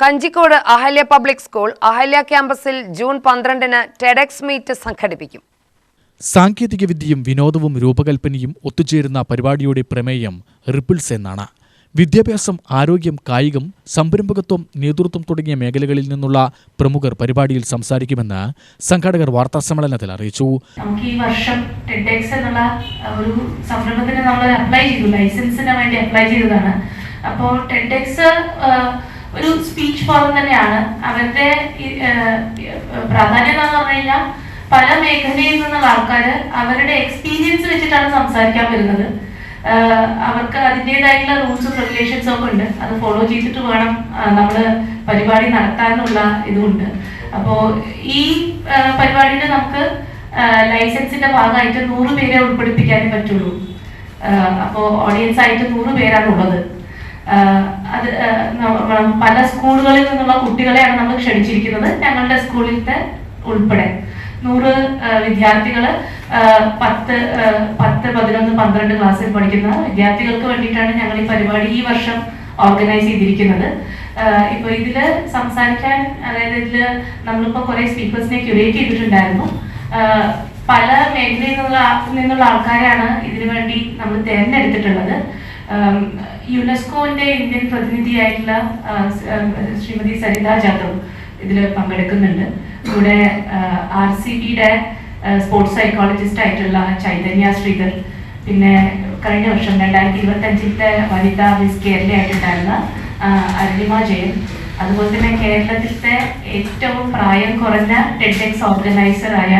Kanjikode Ahalya public school Ahalya ക്യാമ്പസിൽ June 12-ന് TEDx meet സംഘടിപ്പിക്കും. സാങ്കേതികവിദ്യയും വിനോദവും രൂപകൽപ്പനയും ഒത്തുചേരുന്ന പരിപാടിയുടെ പ്രമേയം റിപ്പിൾസ് എന്നാണ്. വിദ്യാഭ്യാസം, ആരോഗ്യം, കായികം, സംരംഭകത്വം, നേതൃത്വം തുടങ്ങിയ മേഖലകളിൽ നിന്നുള്ള പ്രമുഖർ പരിപാടിയിൽ സംസാരിക്കുമെന്ന് സംഘാടകർ വാർത്താസമ്മേളനത്തിൽ അറിയിച്ചു. നമുക്ക് ഈ വർഷം ടെഡെക്സ് എന്നുള്ള ഒരു സംരംഭത്തിന് നമ്മൾ അപ്ലൈ ചെയ്തു, ലൈസൻസിന് വേണ്ടി അപ്ലൈ ചെയ്തതാണ്. അപ്പോൾ ടെഡെക്സ് ഒരു സ്പീച്ച് ഫോറം തന്നെയാണ്. അവരുടെ പ്രാധാന്യം എന്താണെന്ന് പറഞ്ഞു കഴിഞ്ഞാൽ പല മേഖലയിൽ നിന്നുള്ള ആൾക്കാർ അവരുടെ എക്സ്പീരിയൻസ് വെച്ചിട്ടാണ് സംസാരിക്കാൻ വരുന്നത്. അവർക്ക് അതിൻ്റെതായിട്ടുള്ള റൂൾസും റെഗുലേഷൻസും ഒക്കെ ഉണ്ട്. അത് ഫോളോ ചെയ്തിട്ട് വേണം നമ്മൾ പരിപാടി നടത്താനുള്ള ഇതുമുണ്ട്. അപ്പോൾ ഈ പരിപാടിയിൽ നമുക്ക് ലൈസൻസിന്റെ ഭാഗമായിട്ട് 100 പേരെ ഉൾപ്പെടുപ്പിക്കാനേ പറ്റുള്ളൂ. അപ്പോൾ ഓഡിയൻസ് ആയിട്ട് 100 പേരാണ് ഉള്ളത്. അത് പല സ്കൂളുകളിൽ നിന്നുള്ള കുട്ടികളെയാണ് നമ്മൾ ക്ഷണിച്ചിരിക്കുന്നത്. ഞങ്ങളുടെ സ്കൂളിലത്തെ ഉൾപ്പെടെ 100 വിദ്യാർത്ഥികള് 10, 11, 12 ക്ലാസ്സിൽ പഠിക്കുന്ന വിദ്യാർത്ഥികൾക്ക് വേണ്ടിയിട്ടാണ് ഞങ്ങൾ ഈ പരിപാടി ഈ വർഷം ഓർഗനൈസ് ചെയ്തിരിക്കുന്നത്. ഇപ്പൊ ഇതില് സംസാരിക്കാൻ, അതായത് ഇതില് നമ്മളിപ്പോ കുറെ സ്പീക്കേഴ്സിനെ ക്യൂറേറ്റ് ചെയ്തിട്ടുണ്ടായിരുന്നു. പല മേഖലയിൽ നിന്നുള്ള ആൾക്കാരാണ് ഇതിനു വേണ്ടി നമ്മൾ തിരഞ്ഞെടുത്തിട്ടുള്ളത്. യുനെസ്കോന്റെ ഇന്ത്യൻ പ്രതിനിധിയായിട്ടുള്ള ശ്രീമതി സരിത ജാദവ് ഇതിൽ പങ്കെടുക്കുന്നുണ്ട്. കൂടെ RCBയുടെ സ്പോർട്സ് സൈക്കോളജിസ്റ്റ് ആയിട്ടുള്ള ചൈതന്യ ശ്രീധർ, പിന്നെ കഴിഞ്ഞ വർഷം 2025 വനിതാ മിസ് കേരള ആയിട്ടുണ്ടായിരുന്ന അരുണിമ ജയൻ, അതുപോലെ തന്നെ കേരളത്തിലത്തെ ഏറ്റവും പ്രായം കുറഞ്ഞ ടെഡെക്സ് ഓർഗനൈസറായ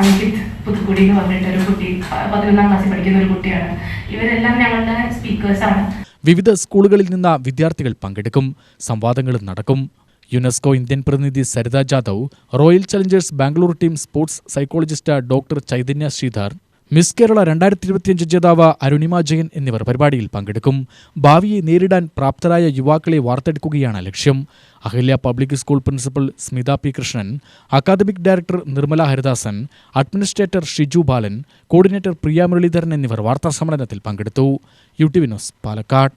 അങ്കിത് പുതുക്കുടി എന്ന് പറഞ്ഞിട്ട് ഒരു കുട്ടി, 11ാം ക്ലാസ്സിൽ പഠിക്കുന്ന ഒരു കുട്ടിയാണ്. ഇവരെല്ലാം ഞങ്ങളുടെ സ്പീക്കേഴ്സാണ്. വിവിധ സ്കൂളുകളിൽ നിന്ന് വിദ്യാർത്ഥികൾ പങ്കെടുക്കും. സംവാദങ്ങളും നടക്കും. യുനെസ്കോ ഇന്ത്യൻ പ്രതിനിധി Saritha Jadhav, Royal Challengers Bangalore team sports psychologist doctor Chaitanya Sridhar, miss Kerala 2025 ജേതാവ് അരുണിമ ജയൻ എന്നിവർ പരിപാടിയിൽ പങ്കെടുക്കും. ഭാവിയെ നേരിടാൻ പ്രാപ്തരായ യുവാക്കളെ വാർത്തെടുക്കുകയാണ് ലക്ഷ്യം. Ahalya public school principal Smitha P Krishnan, academic director Nirmala Haridasan, administrator Shiju Balan, coordinator Priya Muraleedharan എന്നിവർ വാർത്താസമ്മേളനത്തിൽ പങ്കെടുത്തു. UTV news, Palakkad.